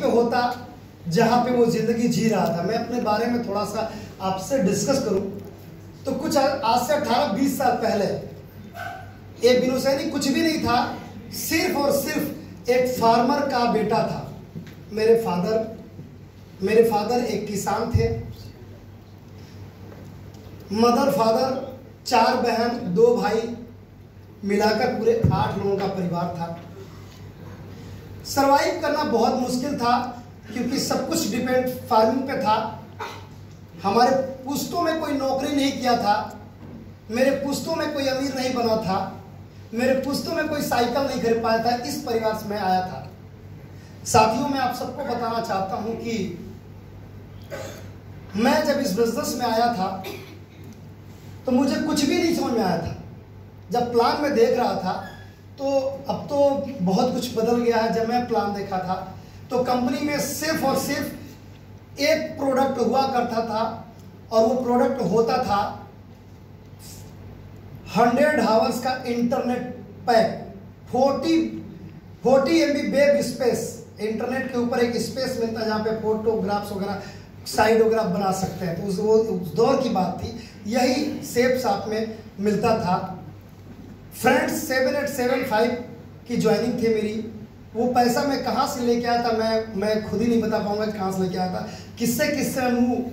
पे होता जहाँ पे वो जिंदगी जी रहा था। मैं अपने बारे में थोड़ा सा आपसे डिस्कस करूं तो कुछ आज से 18-20 साल पहले ये बिनू सैनी कुछ भी नहीं था, सिर्फ और सिर्फ एक फार्मर का बेटा था। मेरे फादर एक किसान थे, मदर फादर, 4 बहन 2 भाई, मिलाकर पूरे 8 लोगों का परिवार था। सरवाइव करना बहुत मुश्किल था क्योंकि सब कुछ डिपेंड फार्मिंग पे था। हमारे पुश्तों में कोई नौकरी नहीं किया था, मेरे पुश्तों में कोई अमीर नहीं बना था, मेरे पुश्तों में कोई साइकिल नहीं खरीद पाया था। इस परिवार से मैं आया था। साथियों, मैं आप सबको बताना चाहता हूं कि मैं जब इस बिजनेस में आया था तो मुझे कुछ भी नहीं समझ में आया था। जब प्लान में देख रहा था तो अब तो बहुत कुछ बदल गया है। जब मैं प्लान देखा था तो कंपनी में सिर्फ और सिर्फ एक प्रोडक्ट हुआ करता था और वो प्रोडक्ट होता था 100 आवर्स का internet pack, 40 MB web space. Internet के ऊपर एक स्पेस मिलता है जहाँ पे फोटोग्राफ्स वगैरह, साइड वगैरह बना सकते हैं। तो उस दौर की बात थी, यही सेप शॉप में मिलता था। फ्रेंड्स 7875 की ज्वाइनिंग थी मेरी। वो पैसा मैं कहाँ से लेके आया था मैं खुद ही नहीं बता पाऊंगा कहाँ से लेके आया था। किससे मुंह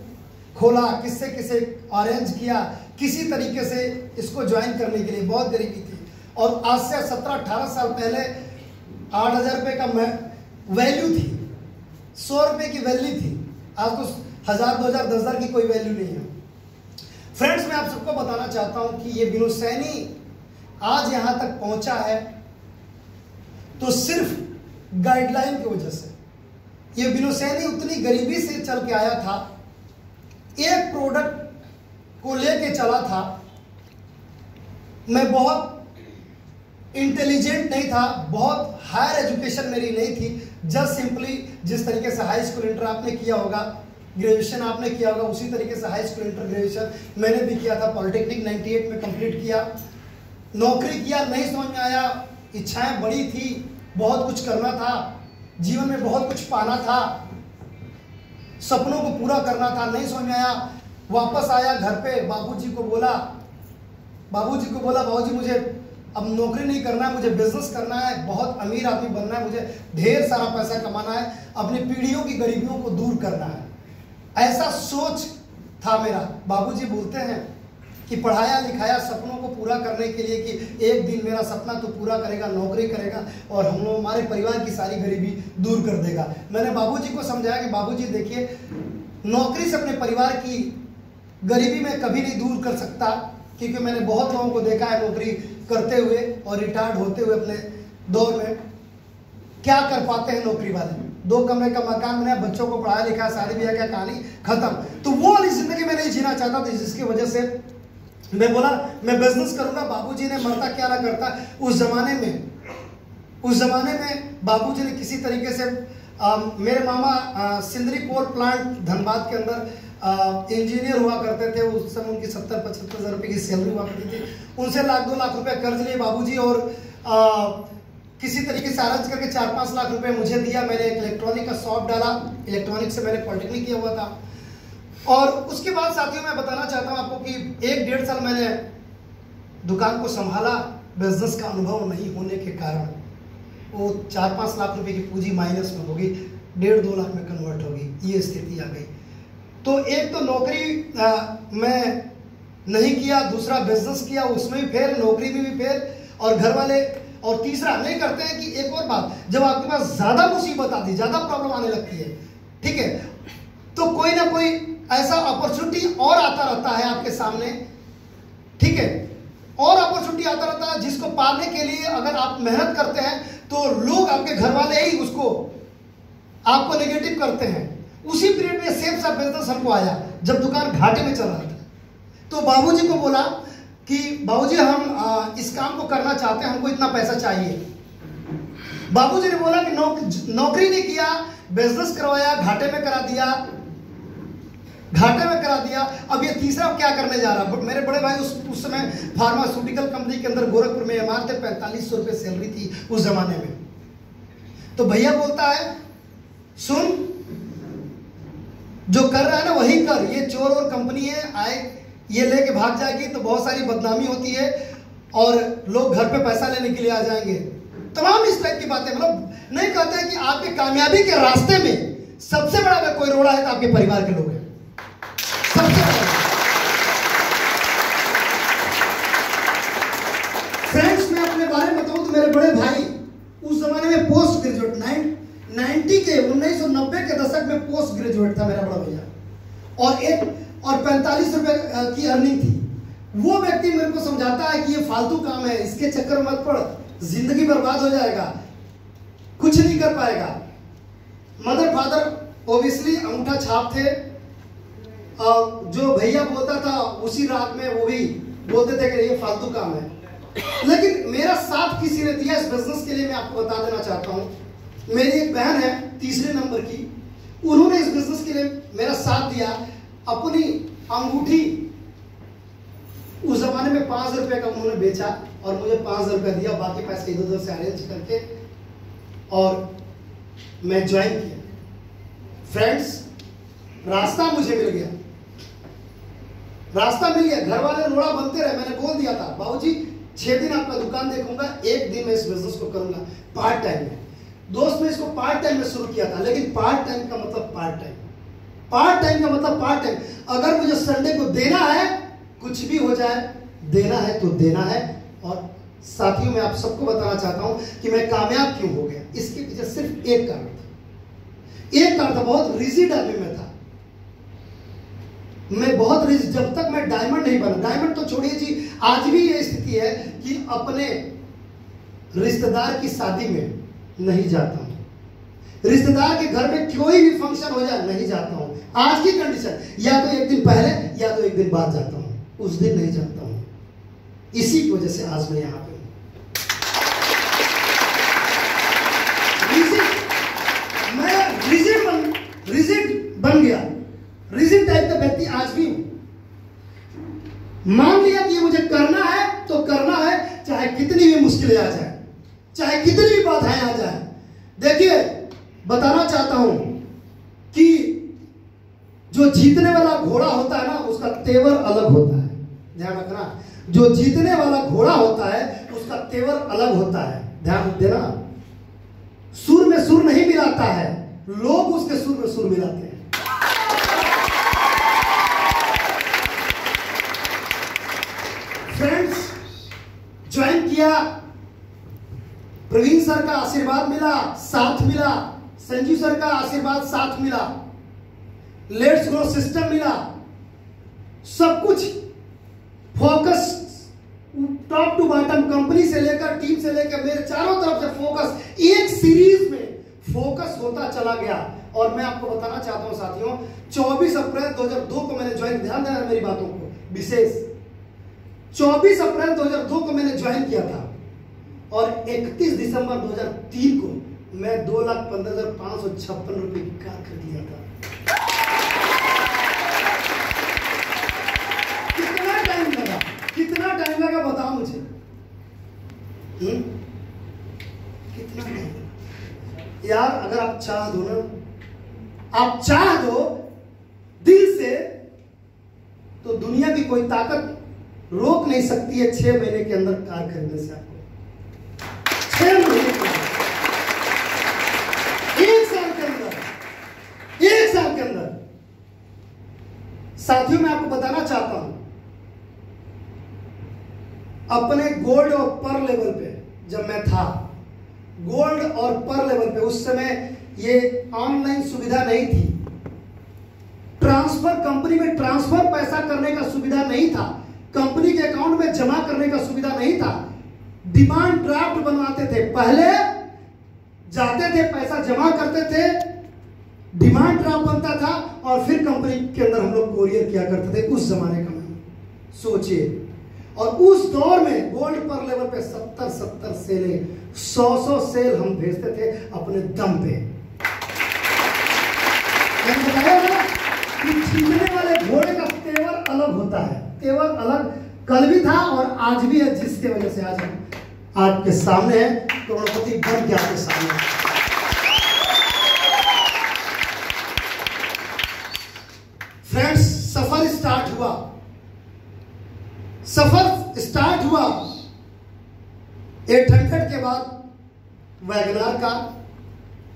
खोला, किससे अरेंज किया, किसी तरीके से इसको ज्वाइन करने के लिए। बहुत गरीबी थी और आज से 17-18 साल पहले 8,000 रुपये का वैल्यू थी, 100 रुपये की वैल्यू थी। आज तो 1,000, 2,000, 10,000 की कोई वैल्यू नहीं है। फ्रेंड्स, मैं आप सबको बताना चाहता हूं कि ये बिनू सैनी आज यहां तक पहुंचा है तो सिर्फ गाइडलाइन की वजह से। ये बिनू सैनी उतनी गरीबी से चल के आया था, एक प्रोडक्ट को लेके चला था। मैं बहुत इंटेलिजेंट नहीं था, बहुत हायर एजुकेशन मेरी नहीं थी। जस्ट सिंपली जिस तरीके से हाई स्कूल इंटर आपने किया होगा, ग्रेजुएशन आपने किया होगा, उसी तरीके से हाई स्कूल इंटर ग्रेजुएशन मैंने भी किया था। पॉलिटेक्निक 98 में कंप्लीट किया, नौकरी किया, नहीं समझ में आया। इच्छाएं बड़ी थी, बहुत कुछ करना था, जीवन में बहुत कुछ पाना था, सपनों को पूरा करना था, नहीं समझ में आया। वापस आया घर पे, बाबूजी को बोला बाबूजी मुझे अब नौकरी नहीं करना है, मुझे बिजनेस करना है, बहुत अमीर आदमी बनना है, मुझे ढेर सारा पैसा कमाना है, अपनी पीढ़ियों की गरीबियों को दूर करना है। ऐसा सोच था मेरा। बाबूजी बोलते हैं कि पढ़ाया लिखाया सपनों को पूरा करने के लिए कि एक दिन मेरा सपना तो पूरा करेगा, नौकरी करेगा और हम लोग हमारे परिवार की सारी गरीबी दूर कर देगा। मैंने बाबूजी को समझाया कि बाबूजी देखिए, नौकरी से अपने परिवार की गरीबी में कभी नहीं दूर कर सकता, क्योंकि मैंने बहुत लोगों को देखा है नौकरी करते हुए और रिटायर्ड होते हुए अपने दौर में क्या कर पाते हैं नौकरी वाले। 2 कमरे का मकान बनाया, बच्चों को पढ़ाया लिखा, शादी ब्याह का कहानी खत्म। तो वो वाली जिंदगी मैं नहीं जीना चाहता था, जिसकी वजह से मैं बोला मैं बिजनेस करूंगा। बाबूजी ने मरता क्या ना करता, उस जमाने में बाबूजी ने किसी तरीके से मेरे मामा सिंदरी कोल प्लांट धनबाद के अंदर इंजीनियर हुआ करते थे। उस समय उनकी 70-75 हज़ार रुपये की सैलरी हुआ करती थी। उनसे 1-2 लाख रुपए कर्ज लिए बाबूजी और किसी तरीके से अरेंज करके 4-5 लाख रुपए मुझे दिया। मैंने एक इलेक्ट्रॉनिक का शॉप डाला, इलेक्ट्रॉनिक से मैंने पॉलिटेक्निक किया हुआ था। और उसके बाद साथियों मैं बताना चाहता हूँ आपको कि 1-1.5 साल मैंने दुकान को संभाला। बिजनेस का अनुभव नहीं होने के कारण वो 4-5 लाख रुपए की पूंजी माइनस में होगी, 1.5-2 लाख में कन्वर्ट होगी, ये स्थिति आ गई। तो एक तो नौकरी मैं नहीं किया, दूसरा बिजनेस किया, उसमें भी फेल, नौकरी में भी फेल, और घर वाले, और तीसरा नहीं करते हैं कि एक और बात, जब आपके पास ज्यादा मुसीबत आती, ज्यादा प्रॉब्लम आने लगती है, ठीक है, तो कोई ना कोई ऐसा अपॉर्चुनिटी और आता रहता है आपके सामने, ठीक है, और अपॉर्चुनिटी आता रहता है जिसको पाने के लिए अगर आप मेहनत करते हैं तो लोग, आपके घर वाले ही उसको आपको नेगेटिव करते हैं। उसी पीरियड में सेफ सा बिजनेस हमको आया जब दुकान घाटे में चल रहा था। तो बाबूजी को बोला कि बाबूजी हम इस काम को करना चाहते हैं, हमको इतना पैसा चाहिए। बाबूजी ने बोला कि नौकरी नहीं किया, बिजनेस करवाया, घाटे में करा दिया। अब ये तीसरा क्या करने जा रहा। मेरे बड़े भाई उस समय फार्मास्यूटिकल कंपनी के अंदर गोरखपुर में एमआर थे, 4500 रुपये सैलरी थी उस जमाने में। तो भैया बोलता है सुन, जो कर रहा है ना वही कर। ये चोर और कंपनी है, आए ये लेके भाग जाएगी तो बहुत सारी बदनामी होती है और लोग घर पे पैसा लेने के लिए आ जाएंगे। तमाम इस टाइप की बातें, मतलब नहीं कहते हैं कि आपके कामयाबी के रास्ते में सबसे बड़ा अगर कोई रोड़ा है तो आपके परिवार के लोग हैं, सबसे बड़ा। फ्रेंड्स, मैं अपने बारे में बताऊं तो मेरे बड़े भाई उस जमाने में पोस्ट ग्रेजुएट 1990 के दशक में पोस्ट ग्रेजुएट था मेरा बड़ा भैया, और 45 रुपए की अर्निंग थी। वो व्यक्ति मेरे को समझाता है कि ये फालतू काम है, इसके चक्कर में मत पड़, जिंदगी बर्बाद हो जाएगा, कुछ नहीं कर पाएगा। मदर फादर ओबियसली अंगूठा छाप थे, जो भैया बोलता था उसी रात में वो भी बोलते थे कि ये फालतू काम है। लेकिन मेरा साथ किसी ने दिया इस बिजनेस के लिए, मैं आपको बता देना चाहता हूं। मेरी एक बहन है तीसरे नंबर की, उन्होंने इस बिजनेस के लिए मेरा साथ दिया। अपनी अंगूठी उस जमाने में 5 रुपए का उन्होंने बेचा और मुझे 5 रुपए दिया, बाकी पैसे इधर उधर से अरेंज करके और मैं ज्वाइन किया। फ्रेंड्स, रास्ता मुझे मिल गया, रास्ता मिल गया। घर वाले रोड़ा बनते रहे, मैंने बोल दिया था बाबूजी 6 दिन आपका दुकान देखूंगा, 1 दिन मैं इस बिजनेस को करूंगा पार्ट टाइम में। दोस्त ने इसको पार्ट टाइम में शुरू किया था, लेकिन पार्ट टाइम का मतलब पार्ट टाइम, पार्ट टाइम का मतलब पार्ट टाइम। अगर मुझे संडे को देना है, कुछ भी हो जाए, देना है तो देना है। और साथियों, मैं आप सबको बताना चाहता हूं कि मैं कामयाब क्यों हो गया। इसके पीछे सिर्फ एक कारण था, एक कारण था। बहुत रिजिड आदमी में था मैं, बहुत रिजिड। जब तक मैं डायमंड नहीं बना, डायमंड तो छोड़िए जी, आज भी ये स्थिति है कि अपने रिश्तेदार की शादी में नहीं जाता हूं, रिश्तेदार के घर में कोई भी फंक्शन हो जाए नहीं जाता हूं। आज की कंडीशन, या तो 1 दिन पहले या तो 1 दिन बाद जाता हूं, उस दिन नहीं जाता हूं। इसी की वजह से आज मैं यहां पे हूं। मैं रिजिड बन गया, रिजिड टाइप का व्यक्ति आज भी हूं। मान लिया कि ये मुझे करना है तो करना है, चाहे कितनी भी मुश्किलें आ जाए, चाहे कितनी भी बाधाएं आ जाए। देखिए, बताना चाहता हूं कि जो जीतने वाला घोड़ा होता है ना, उसका तेवर अलग होता है, ध्यान रखना। जो जीतने वाला घोड़ा होता है उसका तेवर अलग होता है, ध्यान देना। सुर में सुर नहीं मिलाता है, लोग उसके सुर में सुर मिलाते हैं। फ्रेंड्स, ज्वाइन किया, प्रवीण सर का आशीर्वाद मिला, साथ मिला, संजीव सर का आशीर्वाद साथ मिला, लेट्स ग्रो सिस्टम मिला, सब कुछ focus top to bottom, company से लेकर टीम से लेकर मेरे चारों तरफ से फोकस, एक सीरीज में फोकस होता चला गया। और मैं आपको बताना चाहता हूं साथियों, 24 अप्रैल 2002 को मैंने ज्वाइन, ध्यान देना मेरी बातों को विशेष, 24 अप्रैल 2002 को मैंने ज्वाइन किया था और 31 दिसंबर 2003 को मैं 2,15,556 रुपए की कार खरीद लिया था। कितना टाइम लगा, कितना टाइम लगा बताओ मुझे, कितना टाइम लगा यार। अगर आप चाह दो ना, आप चाह दो दिल से, तो दुनिया की कोई ताकत रोक नहीं सकती है 6 महीने के अंदर कार खरीदने से आपको। 6 महीने के अंदर, 1 साल के अंदर, 1 साल के अंदर। साथियों, मैं आपको बताना चाहता हूं, अपने गोल्ड और पर लेवल पे जब मैं था, गोल्ड और पर लेवल पे, उस समय ये ऑनलाइन सुविधा नहीं थी, ट्रांसफर, कंपनी में ट्रांसफर पैसा करने का सुविधा नहीं था, कंपनी के अकाउंट में जमा करने का सुविधा नहीं था। डिमांड ड्राफ्ट बनवाते थे, पहले जाते थे, पैसा जमा करते थे, डिमांड ड्राफ्ट बनता था और फिर कंपनी के अंदर हम लोग कोरियर किया करते थे। उस जमाने का मैं सोचिए, और उस दौर में गोल्ड पर लेवल पे 70 सेलें, 100 सेल हम भेजते थे अपने दम पे। मैंने बताया ना कि जीतने वाले घोड़े का तेवर अलग होता है, तेवर अलग कल भी था और आज भी है, जिसके वजह से आज हम आपके सामने हैं, करोड़पति बन के आपके सामने। बाद वैगनार कार,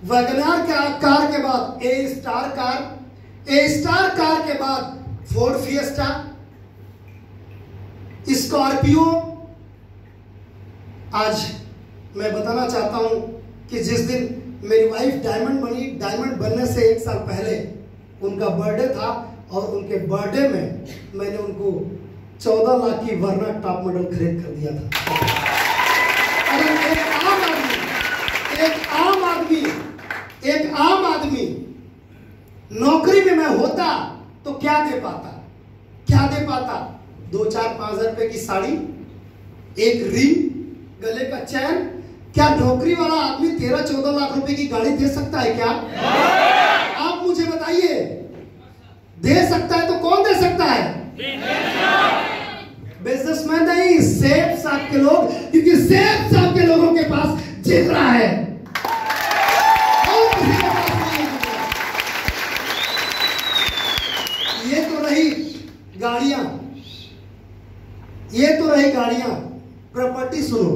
वैगनार कार के बाद ए स्टार कार, ए स्टार कार के बाद फोर्ड फिएस्टा, स्कॉर्पियो। आज मैं बताना चाहता हूं कि जिस दिन मेरी वाइफ डायमंड बनी, डायमंड बनने से 1 साल पहले उनका बर्थडे था और उनके बर्थडे में मैंने उनको 14 लाख की वर्ना टॉप मॉडल खरीद कर दिया था। अगर एक आम आदमी नौकरी में मैं होता तो क्या दे पाता? 2, 4, 5 हजार रुपए की साड़ी, एक रिंग, गले का चैन। क्या नौकरी वाला आदमी 13-14 लाख रुपए की गाड़ी दे सकता है क्या? आप मुझे बताइए, दे सकता है तो कौन दे सकता है? बिजनेसमैन नहीं, सेठ साहब के लोग, क्योंकि सेठ साहब के लोगों के पास जिगरा है और किसी के पास नहीं है। ये तो रही गाड़ियां, प्रॉपर्टी। सुनो,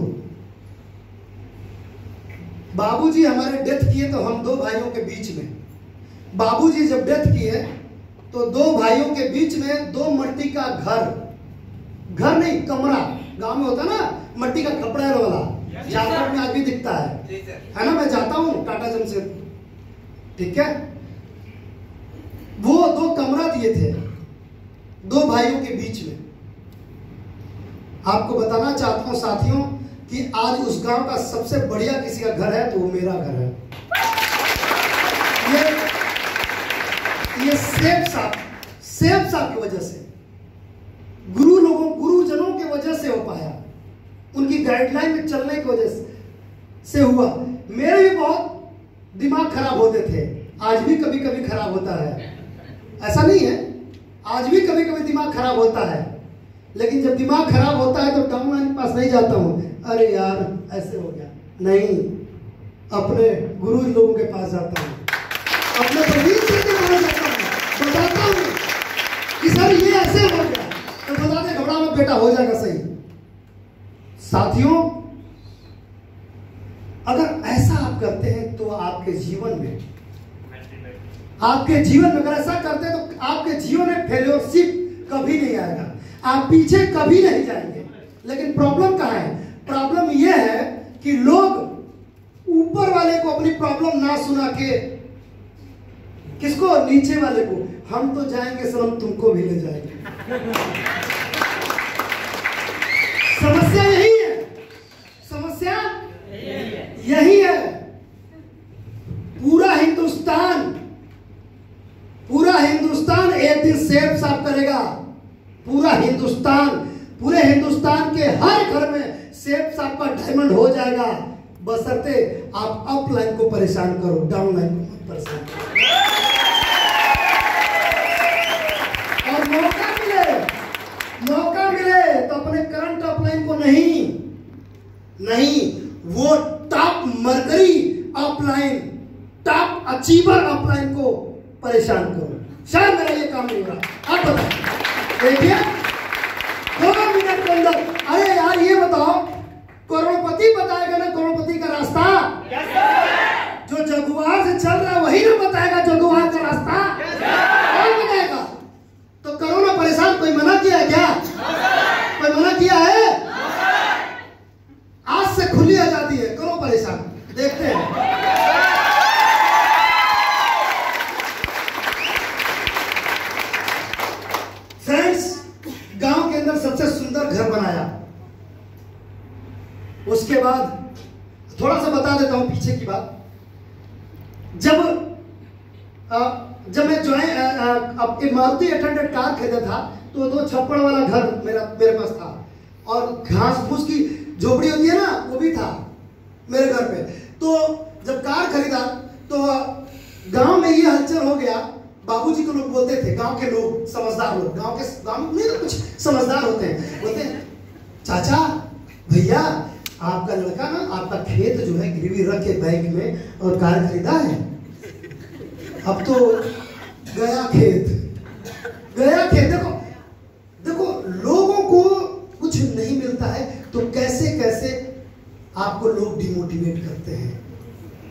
बाबूजी हमारे डेथ किए तो हम 2 भाइयों के बीच में, बाबूजी जब डेथ किए तो 2 भाइयों के बीच में 2 मट्टी का घर नहीं, कमरा, गांव में होता ना मट्टी का खपड़ा वाला, झारखंड में आज भी दिखता है ना। मैं जाता हूं टाटा जमशेदपुर, ठीक है। वो 2 कमरा दिए थे 2 भाइयों के बीच में। आपको बताना चाहता हूं साथियों कि आज उस गांव का सबसे बढ़िया किसी का घर है तो वो मेरा घर है। ये सेठ साहब की वजह से, गुरुजनों की वजह से हो पाया, उनकी गाइडलाइन में चलने की वजह से हुआ। मेरे भी बहुत दिमाग खराब होते थे, आज भी कभी कभी खराब होता है, ऐसा नहीं है, आज भी कभी कभी दिमाग खराब होता है। लेकिन जब दिमाग खराब होता है तो डाउनलाइन के पास नहीं जाता हूं, अरे यार ऐसे हो गया, नहीं, अपने गुरु लोगों के पास जाता हूं, अपने प्रवीण सर के पास जाता हूं, बताता हूं कि सर ये ऐसे हो गया, तो बता दे, घबरा मत बेटा, हो जाएगा सही। साथियों, अगर ऐसा आप करते हैं तो आपके जीवन में अगर ऐसा करते हैं तो आपके जीवन में फेलियरशिप कभी नहीं आएगा, आप पीछे कभी नहीं जाएंगे। लेकिन प्रॉब्लम कहां है? प्रॉब्लम यह है कि लोग ऊपर वाले को अपनी प्रॉब्लम ना सुना के, किसको? नीचे वाले को, हम तो जाएंगे सर, हम तुमको भी ले जाएंगे। समस्या यही है, समस्या यही है। पूरा हिंदुस्तान एक दिन सेब साफ करेगा, पूरे हिंदुस्तान के हर घर में सेब साफ का डायमंड हो जाएगा, बशर्ते आप अपलाइन को परेशान करो, डाउनलाइन को मत परेशान करो। और मौका मिले तो अपने करंट अपलाइन को नहीं, वो top mercury upline, top achiever upline को परेशान करो। शायद मेरा ये काम नहीं हो रहा, आप बताओ। देखिए 2 मिनट के अंदर, अरे यार ये बताओ, करोड़पति बताएगा ना करोड़पति का रास्ता? जो जगुआर से चल रहा है वही ना बताएगा जगुआर का रास्ता? कौन बताएगा? तो करो ना परेशान, कोई मना किया है क्या? कोई मना किया है? आज से खुली आजादी है, करो परेशान, देखते हैं। फ्रेंड्स, गांव के अंदर सबसे सुंदर घर बनाया, उसके बाद थोड़ा सा बता देता हूं पीछे की बात। जब मैं अपनी मारुति 800 कार खरीदा था तो 2 छप्पड़ वाला घर मेरे पास था, और घास फूस की झोपड़ी होती है ना, वो भी था मेरे घर पे। तो जब कार खरीदा तो गांव में ये हलचल हो गया, बाबूजी को लोग बोलते थे, गांव के लोग, समझदार लोग, गांव में नहीं, कुछ समझदार होते हैं, बोलते हैं, चाचा भैया आपका लड़का ना आपका खेत जो है गिरवी रख के बैंक में और कार खरीदा है, अब तो गया खेत। देखो लोगों को कुछ नहीं मिलता है तो कैसे आपको लोग डिमोटिवेट करते हैं,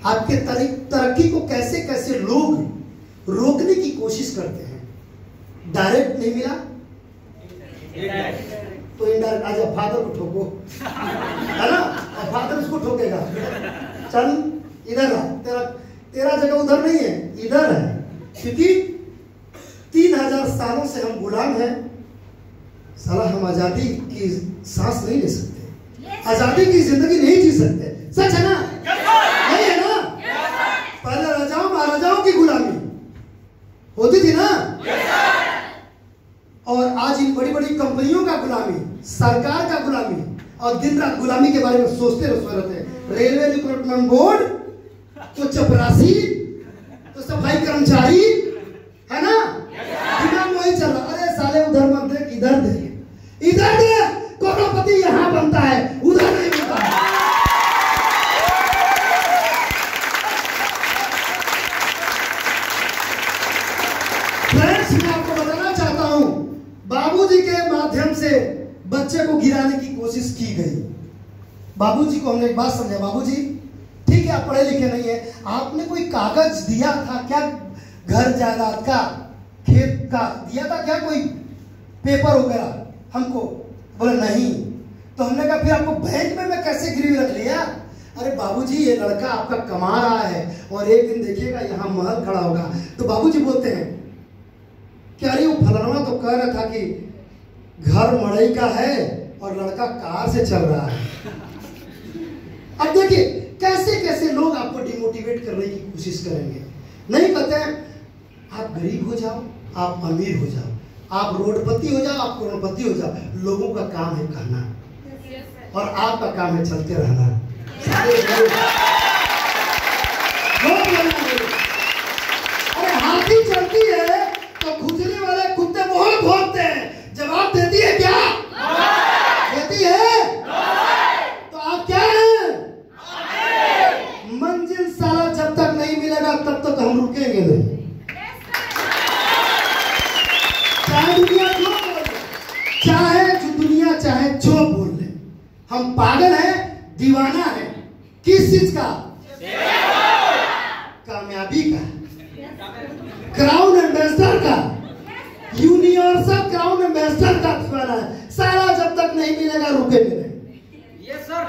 आपके तरक्की को कैसे कैसे लोग रोकने की कोशिश करते हैं। डायरेक्ट नहीं मिला तो इनडायरेक्ट, आज फादर को ठोको, है ना, और फादर उसको ठोकेगा, चल इधर आ, तेरा जगह उधर नहीं है, इधर है, क्योंकि 3000 सालों से हम गुलाम हैं। साला हम आजादी की सांस नहीं ले सकते, आजादी की जिंदगी नहीं जी सकते। सच है ना? नहीं है ना? पहले राजाओं महाराजाओं की गुलामी होती थी ना, और आज इन बड़ी बड़ी कंपनियों का गुलामी, सरकार का गुलामी, और दिन रात गुलामी के बारे में सोचते रहते हैं। रेलवे रिक्रूटमेंट बोर्ड तो चपरासी तो सफाई कर्मचारी, है ना, दिमाग वही चल रहा। अरे साले उधर मत देख, इधर देख, इधर देख, करोड़पति यहां बनता है, उधर नहीं बनता है। फ्रेंड्स, मैं आपको बताना चाहता हूं, बाबूजी के माध्यम से बच्चे को गिराने की कोशिश की गई। बाबूजी को हमने एक बात समझा, बाबूजी ठीक है आप पढ़े लिखे नहीं है, आपने कोई कागज दिया था क्या, घर जायदाद का, खेत का दिया था क्या, कोई पेपर वगैरह हमको? बोले नहीं। तो हमने कहा फिर आपको बैंक में मैं कैसे गिरवी रख लिया? अरे बाबूजी ये लड़का आपका कमा रहा है और एक दिन देखिएगा यहाँ महल खड़ा होगा। तो बाबूजी बोलते हैं कि अरे वो फलाना तो कह रहा था कि घर मड़ई का है और लड़का कार से चल रहा है। अब देखिए कैसे कैसे लोग आपको डिमोटिवेट करने की कोशिश करेंगे। नहीं कहते हैं आप गरीब हो जाओ, आप अमीर हो जाओ, आप रोडपति हो जाओ, आप करोड़पति हो जाओ, लोगों का काम है कहना और आपका काम है चलते रहना। अरे हाथी चलती है तो खुजली वाले कुत्ते मोहर भोंकते हैं, जवाब देती है क्या? देती है? तो आप क्या हैं? मंजिल साला जब तक नहीं मिलेगा तब तक हम रुकेंगे नहीं, चाहे दुनिया जो बोले, चाहे जो बोल ले। हम पागल हैं, दीवाना है किस चीज का? कामयाबी का, क्राउन एम्बेसडर का, यूनिवर्सल क्राउन एम्बेसडर का दीवाना है। साला जब तक नहीं मिलेगा रुकेंगे नहीं। Yes sir.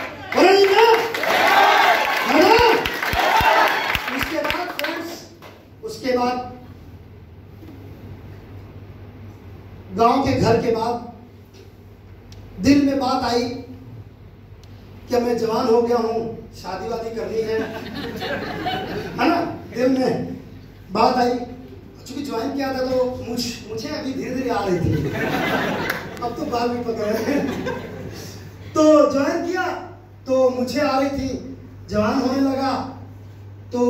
उसके बाद फ्रेंड्स, उसके बाद गांव के घर के बाद दिल में बात आई कि मैं जवान हो गया हूं, शादी वादी करनी है ना, दिल में बात आई। चूंकि ज्वाइन किया था तो मुझे अभी धीरे धीरे आ रही थी, अब तो बाल भी पकड़ रहे हैं। तो ज्वाइन किया तो मुझे आ रही थी, जवान होने लगा तो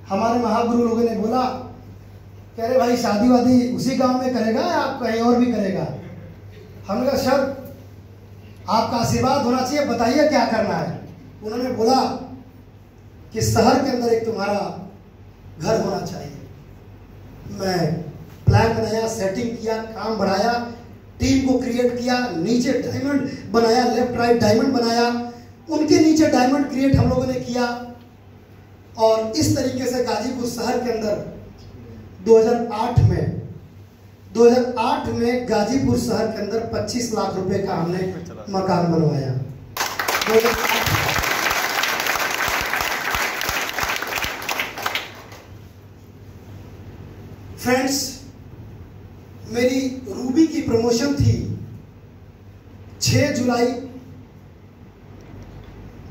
हमारे महागुरु लोगों ने बोला कह रहे भाई शादी वादी उसी गांव में करेगा या आप कहीं और भी करेगा? हमने कहा सर आपका आशीर्वाद होना चाहिए, बताइए क्या करना है। उन्होंने बोला कि शहर के अंदर एक तुम्हारा घर होना चाहिए। मैं प्लान बनाया, सेटिंग किया, काम बढ़ाया, टीम को क्रिएट किया, नीचे डायमंड बनाया, लेफ्ट राइट डायमंड बनाया, उनके नीचे डायमंड क्रिएट हम लोगों ने किया। और इस तरीके से गाजीपुर शहर के अंदर 2008 में गाजीपुर शहर के अंदर 25 लाख रुपए का हमने मकान बनवाया। फ्रेंड्स, मेरी रूबी की प्रमोशन थी 6 जुलाई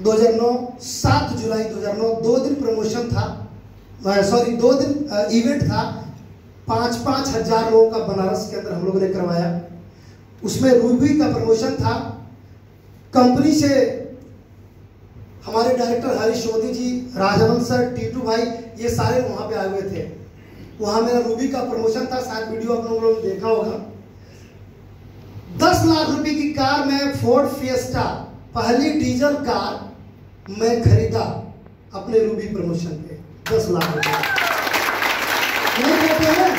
2009, 7 जुलाई 2009, 2 दिन प्रमोशन था, 2 दिन इवेंट था। 5-5 हजार लोगों का बनारस के अंदर हम लोगों ने करवाया। उसमें रूबी का प्रमोशन था। कंपनी से हमारे डायरेक्टर हरीश मोदी जी, राजवन सर, टीटू भाई, ये सारे वहां पे आए हुए थे। वहां मेरा रूबी का प्रमोशन था, शायद वीडियो आप लोगों ने देखा होगा। 10 लाख रुपए की कार में फोर्ड फिएस्टा, पहली डीजल कार मैं खरीदा अपने रूबी प्रमोशन पे। 10 लाख रुपए। नहीं कहते हैं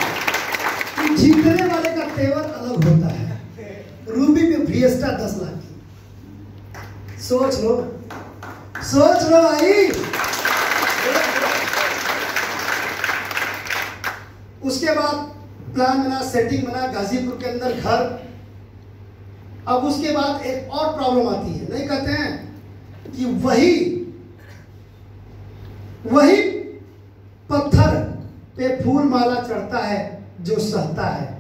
कि जीतने वाले का तेवर अलग होता है। रूबी पे फिएस्टा 10 लाख की। सोच लो, सोच लो भाई। उसके बाद प्लान बना, सेटिंग बना, गाजीपुर के अंदर घर। अब उसके बाद एक और प्रॉब्लम आती है, नहीं कहते हैं कि वही पत्थर पे फूल माला चढ़ता है जो सहता है,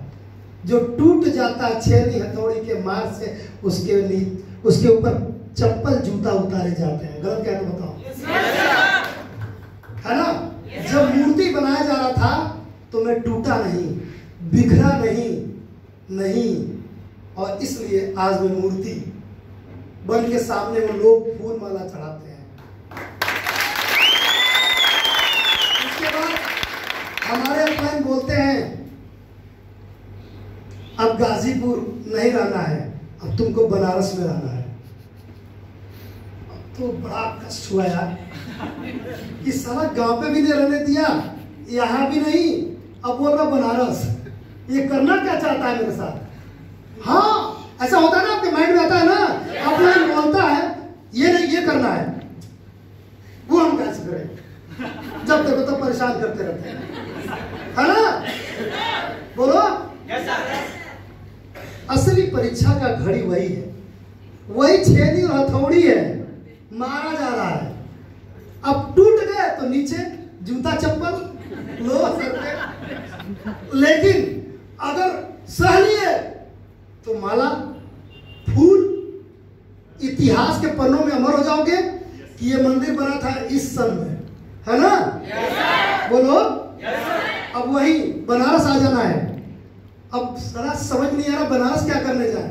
जो टूट जाता है छेनी हथौड़ी के मार से, उसके ऊपर चप्पल जूता उतारे जाते हैं। गलत क्या तो बताओ, है ना? जब मूर्ति बनाया जा रहा था तो मैं टूटा नहीं, बिखरा नहीं, और इसलिए आज मैं मूर्ति बन के सामने वो लोग फूल माला चढ़ाते हैं। उसके बाद हमारे अपने बोलते हैं अब गाजीपुर नहीं रहना है, अब तुमको बनारस में रहना है। तो बड़ा कष्ट हुआ यार कि साला गांव पे भी नहीं रहने दिया, यहाँ भी नहीं, अब बोल रहा बनारस। ये करना क्या चाहता है मेरे साथ? हाँ, ऐसा होता है ना, आपके माइंड में आता है ना, अपना बोलता है ये नहीं, ये करना है, वो हम कैसे करें? जब देखो तो परेशान करते रहते हैं, है ना? बोलो। असली परीक्षा का घड़ी वही है, वही छेनी और हथौड़ी है, मारा जा रहा है। अब टूट गए तो नीचे जूता चप्पल लो सर पे, लेकिन अगर सह लिए तो माला फूल। इतिहास के पन्नों में अमर हो जाओगे कि ये मंदिर बना था इस सन में, है ना? बोलो। अब वही बनारस आ जाना है। अब सारा समझ नहीं आ रहा बनारस क्या करने जाए,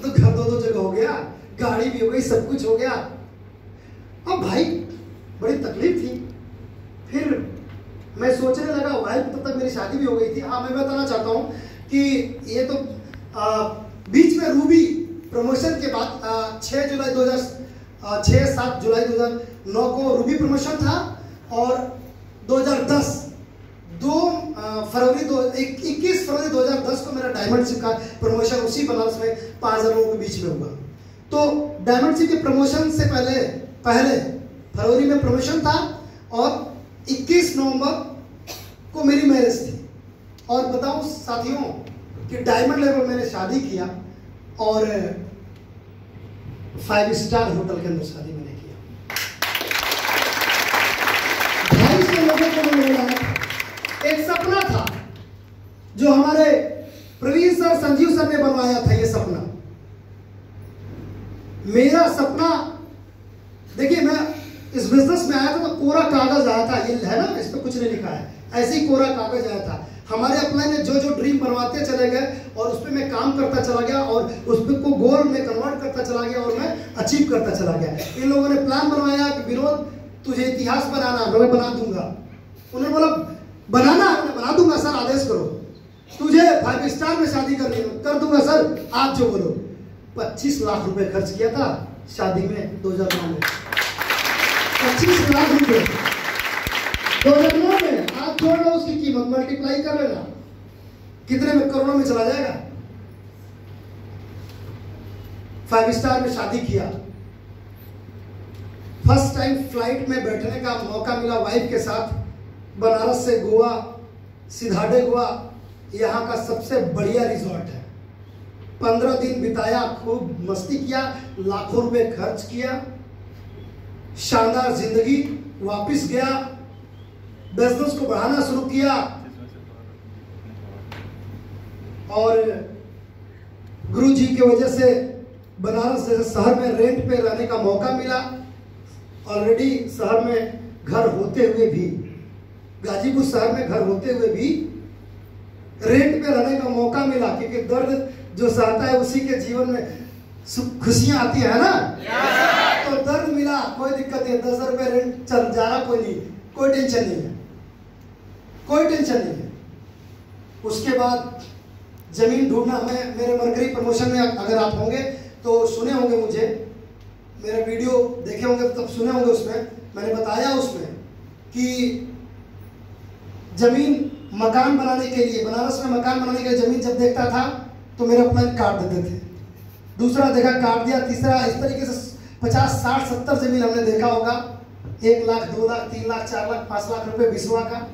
तो घर दो जगह हो गया, गाड़ी भी हो गई, सब कुछ हो गया। अब भाई बड़ी तकलीफ थी। फिर मैं सोचने लगा, वाइफ तब तक मेरी शादी भी हो गई थी। हाँ, मैं बताना चाहता हूँ कि ये तो बीच में रूबी प्रमोशन के बाद 7 जुलाई 2009 को रूबी प्रमोशन था, और 2010 21 फरवरी 2010 को मेरा डायमंड शिप का प्रमोशन उसी बनारस में 5000 लोगों के बीच में हुआ। तो डायमंड शिप के प्रमोशन से पहले फरवरी में प्रमोशन था, और 21 नवंबर को मेरी मैरिज थी। और बताऊं साथियों कि डायमंड लेवल मैंने शादी किया, और 5 स्टार होटल के अंदर शादी मैंने किया। 250 लोगों को मैंने बुलाया। एक सपना था जो हमारे प्रवीण सर, संजीव सर ने बनवाया था। ये सपना, मेरा सपना, देखिए मैं इस बिजनेस में आया था तो कोरा कागज आया था, ये है ना, इस पे कुछ नहीं लिखा है, ऐसे ही कोरा कागज आया था। हमारे अपने ने जो ड्रीम बनवाते चले गए, और उस पर मैं काम करता चला गया, और उस पर को गोल में कन्वर्ट करता चला गया, और मैं अचीव करता चला गया। इन लोगों ने प्लान बनवाया कि विनोद तुझे इतिहास बनाना, मैं बना दूंगा। उन्होंने बोला बनाना, मैं बना दूंगा सर, आदेश करो। तुझे 5 स्टार में शादी करनी कर दूंगा सर, आप जो बोलो। 25 लाख रुपए खर्च किया था शादी में 2009 में। 25 लाख रुपए 2009 में। आप छोड़ लो उसकी कीमत, मल्टीप्लाई कर लेना, कितने में, करोड़ों में चला जाएगा। 5 स्टार में शादी किया। फर्स्ट टाइम फ्लाइट में बैठने का मौका मिला वाइफ के साथ, बनारस से गोवा, सिधाडे गोवा, यहाँ का सबसे बढ़िया रिजॉर्ट है। 15 दिन बिताया, खूब मस्ती किया, लाखों रुपए खर्च किया, शानदार जिंदगी। वापिस गया, बिजनेस को बढ़ाना शुरू किया, और गुरुजी की वजह से बनारस जैसे शहर में रेंट पे रहने का मौका मिला। ऑलरेडी शहर में घर होते हुए भी, गाजीपुर शहर में घर होते हुए भी रेंट पे रहने का मौका मिला, क्योंकि दर्द जो सहता है उसी के जीवन में खुशियां आती है ना। तो दर्द मिला, कोई दिक्कत नहीं, 10 रुपए रेंट चल जा रहा, कोई टेंशन नहीं है, कोई टेंशन नहीं है। उसके बाद जमीन ढूंढना। मैं मेरे मरकरी प्रमोशन में अगर आप होंगे तो सुने होंगे, मुझे मेरा वीडियो देखे होंगे तब सुने होंगे, उसमें मैंने बताया उसमें कि जमीन मकान बनाने के लिए, बनारस में मकान बनाने के लिए जमीन जब देखता था तो मेरा प्लान काट देते थे। दूसरा जगह काट दिया, तीसरा, इस तरीके से 50, 60, 70 जमीन हमने देखा होगा, 1 लाख, 2 लाख, 3 लाख, 4 लाख, 5 लाख रुपए बिस्वा का,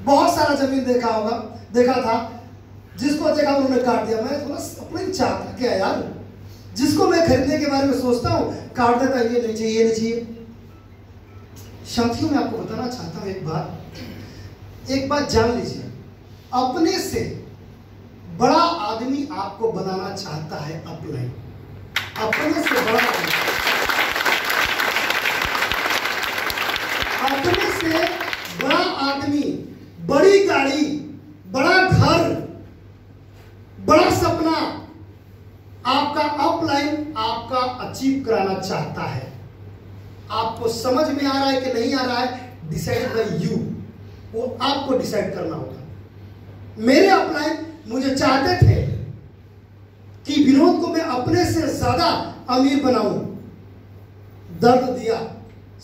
बहुत सारा जमीन देखा था। जिसको देखा उन्होंने काट दिया। मैं थोड़ा अपना ही चाहता क्या यार, जिसको मैं खरीदने के बारे में सोचता हूँ काट देता, ये नहीं चाहिए, ये नहीं चाहिए। साथियों, मैं आपको बताना चाहता हूँ एक बात जान लीजिए, अपने से बड़ा आदमी आपको बनाना चाहता है अपलाइन, अपने से बड़ा अपने से बड़ा आदमी, बड़ी गाड़ी, बड़ा घर, बड़ा सपना आपका अपलाइन आपका अचीव कराना चाहता है। आपको समझ में आ रहा है कि नहीं आ रहा है, डिसाइड बाय यू, वो आपको डिसाइड करना होगा। मेरे अपलाइन मुझे चाहते थे कि विनोद को मैं अपने से ज्यादा अमीर बनाऊं। दर्द दिया,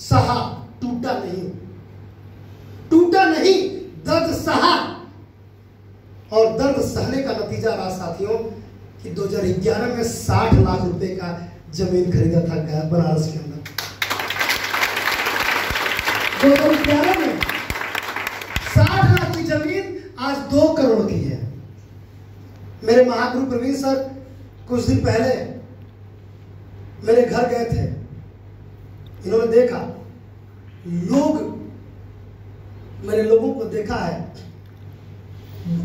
सहा, टूटा नहीं, दर्द सहा, और दर्द सहने का नतीजा रहा साथियों कि 2011 में 60 लाख रुपए का जमीन खरीदा था बनारस के अंदर। 2011 में 60 लाख की जमीन आज 2 करोड़ की है। मेरे महागुरु प्रवीण सर कुछ दिन पहले मेरे घर गए थे। इन्होंने देखा, मैंने लोगों को देखा है,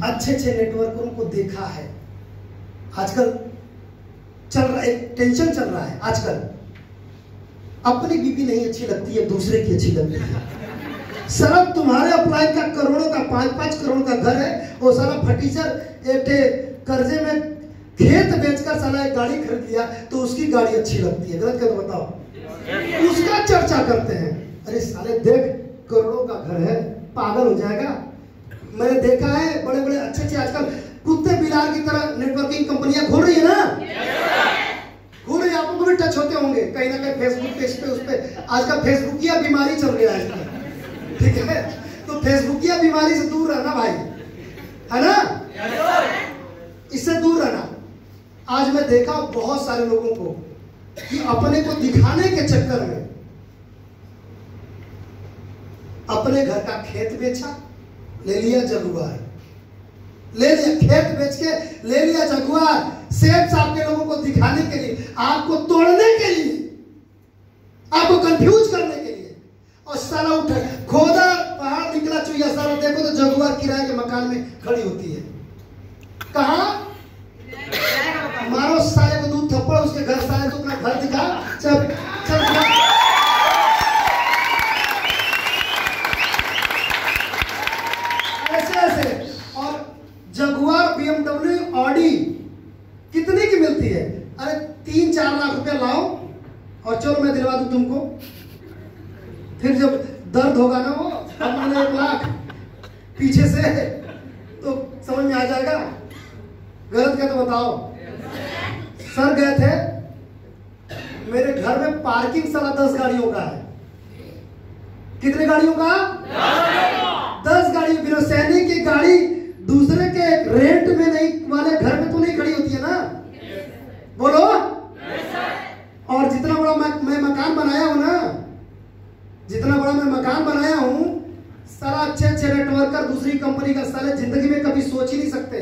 अच्छे नेटवर्करों को देखा है। आजकल चल रहा है, टेंशन चल रहा है आजकल, अपनी बीवी नहीं अच्छी लगती है, दूसरे की अच्छी लगती है। साला तुम्हारे अपलाइन का करोड़ों का 5-5 करोड़ का घर है, वो साला फटीचर एक कर्जे में खेत बेचकर साला एक गाड़ी खरीद लिया तो उसकी गाड़ी अच्छी लगती है। गलत क्या तो बताओ, उसका चर्चा करते हैं। अरे साले देख, करोड़ों का घर है, पागल हो जाएगा। मैंने देखा है बड़े बड़े अच्छे आजकल कुत्ते बिलार की तरह नेटवर्किंग कंपनियां खोल रही है ना, खोल रही है। आपको भी टच होते होंगे कहीं ना कहीं फेसबुक पेज पे, उस पे आजकल फेसबुकिया बीमारी चल रही है, ठीक है? तो फेसबुकिया बीमारी से दूर रहना भाई, है ना, इससे दूर रहना। आज मैं देखा बहुत सारे लोगों को कि अपने को दिखाने के चक्कर में अपने घर का खेत बेचा, ले लिया जगुआर, ले लिया खेत बेच के ले लिया जगुआर, सेब साहब के लोगों को दिखाने के लिए, आपको तोड़ने के लिए, आपको कंफ्यूज करने के लिए। और साला उठा खोदा पहाड़ निकला चुहिया, साला देखो तो जगुआर किराए के मकान में खड़ी होती है। कहाँ मारो साले को दूध थप्पड़, उसके घर साले तो अपना घर दिखा, चल ऐसे। और जगुआर, BMW, ऑडी कितने की मिलती है? अरे 3-4 लाख रुपया लाओ और चलो मैं दिलवा दूं तुमको। फिर जब दर्द होगा ना, वो अब मैंने 1 लाख पीछे से, तो समझ में आ जाएगा। गलत क्या तो बताओ। सर गए थे, मेरे घर में पार्किंग साला 10 गाड़ियों का है। कितने गाड़ियों का? 10 गाड़ियों। बिना सैनिक की गाड़ी दूसरे के रेंट में नहीं वाले घर में तो नहीं खड़ी होती है ना, बोलो। और जितना बड़ा मैं मकान बनाया हूं ना, जितना बड़ा मैं मकान बनाया हूं, सारा अच्छे नेटवर्कर दूसरी कंपनी का साले जिंदगी में कभी सोच ही नहीं सकते।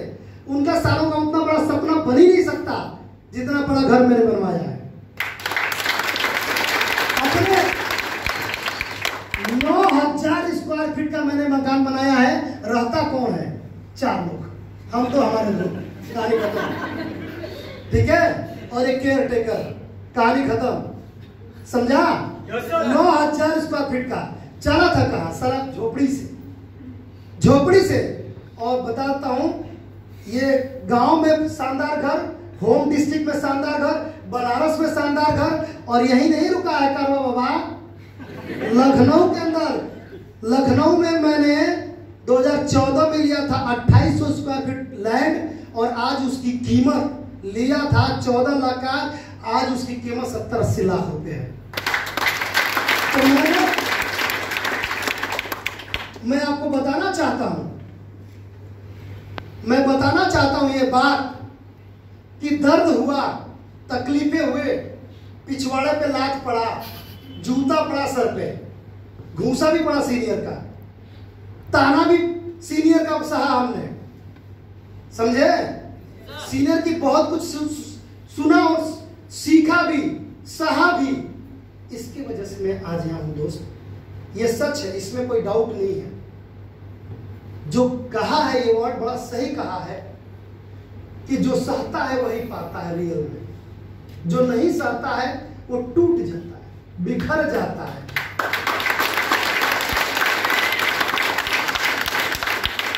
उनका सालों का उतना बड़ा सपना बन ही नहीं सकता जितना बड़ा घर मैंने बनवाया है। अपने 9000 स्क्वायर फीट का मैंने मकान बनाया है। रहता कौन है? 4 लोग, हम तो हमारे लोग, कहानी खत्म, ठीक है? और एक केयर टेकर, कहानी खत्म, समझा? 9000 स्क्वायर फीट का चला था कहाँ? सारा झोपड़ी से। और बताता हूं, ये गांव में शानदार घर, होम डिस्ट्रिक्ट में शानदार घर, बनारस में शानदार घर, और यही नहीं रुका है करवा बाबा, लखनऊ के अंदर, लखनऊ में मैंने 2014 में लिया था 2800 स्क्वायर फीट लैंड, और आज उसकी कीमत लिया था 14 लाख का, आज उसकी कीमत 70-80 लाख रुपए है। तो मैं आपको बताना चाहता हूं, मैं बताना चाहता हूं ये बात कि दर्द हुआ, तकलीफें हुए, पिछवाड़े पे लात पड़ा, जूता पड़ा सर पे, घूसा भी पड़ा सीनियर का, ताना भी सीनियर का सहा हमने, समझे? सीनियर की बहुत कुछ सुना और सीखा भी, सहा भी। इसकी वजह से मैं आज यहाँ हूं दोस्त। ये सच है, इसमें कोई डाउट नहीं है। जो कहा है ये वर्ड बड़ा सही कहा है कि जो सहता है वही पाता है रियल में, जो नहीं सहता है वो टूट जाता है, बिखर जाता है।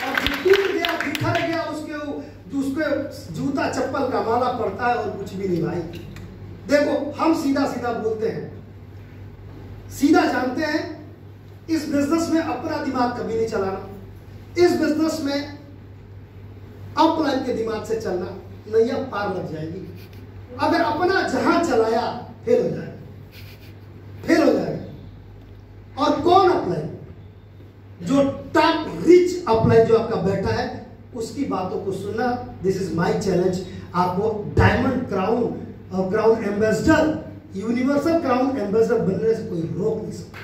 और जो टूट गया, बिखर गया, उसके जूता चप्पल का माला पड़ता है और कुछ भी नहीं भाई। देखो हम सीधा सीधा बोलते हैं, सीधा जानते हैं, इस बिजनेस में अपना दिमाग कभी नहीं चलाना, इस बिजनेस में अपलाइन के दिमाग से चलना, नैया पार लग जाएगी। अगर अपना जहां चलाया फेल हो जाएगा, फेल हो जाएगा। और कौन अपलाइन? जो टॉप रिच अपलाइन जो आपका बेटा है, उसकी बातों को सुनना। This is my challenge. आपको डायमंड क्राउन और crown ambassador, universal crown ambassador बनने से कोई रोक नहीं सकता।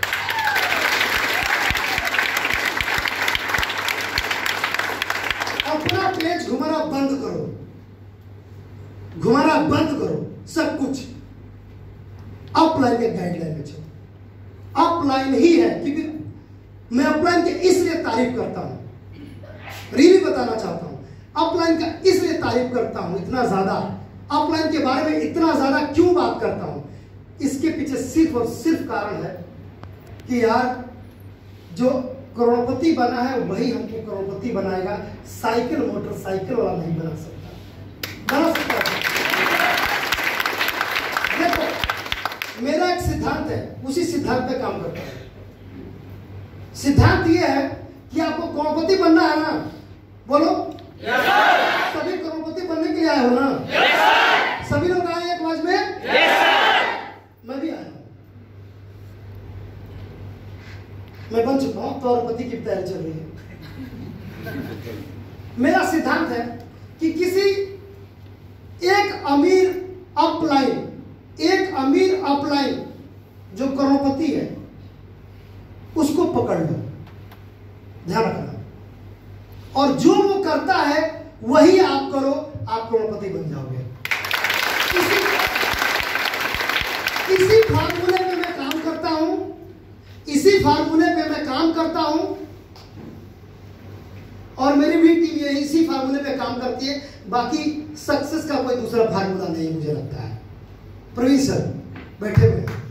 अपना पेज घुमाना बंद करो, घुमाना बंद करो, सब कुछ अपलाइन के गाइडलाइन में चलो। अपलाइन ही है, क्योंकि मैं अपलाइन की इसलिए तारीफ करता हूं, रियली बताना चाहता हूं, अपलाइन का इसलिए तारीफ करता हूं इतना ज्यादा, अपलाइन के बारे में इतना ज्यादा क्यों बात करता हूं, इसके पीछे सिर्फ और सिर्फ कारण है कि यार जो करोड़पति बना है वही हमको करोड़पति बनाएगा। साइकिल मोटरसाइकिल वाला नहीं बना सकता, बना सकता है। देखो मेरा एक सिद्धांत है, उसी सिद्धांत पे काम करता है। सिद्धांत ये है कि आपको करोड़पति बनना है ना, बोलो yes, सभी करोड़पति बनने के लिए आए हो ना? yes, सभी लोग आए एक आवाज में yes, मैं भी आया हूं, मैं बन चुका हूं, करोड़पति की तैयारी चल रही है। मेरा सिद्धांत है कि किसी एक अमीर अपलाइन जो करोड़पति है उसको पकड़ लो, ध्यान रखना, और जो वो करता है वही आप करो, आप करोड़पति बन जाओगे। इसी फार्मूले पे मैं काम करता हूं, इसी फार्मूले पे मैं काम करता हूं, और मेरी भी टीम ये इसी फार्मूले पे काम करती है। बाकी सक्सेस का कोई दूसरा फार्मूला नहीं मुझे लगता है। प्रवीण सर बैठे हुए हैं।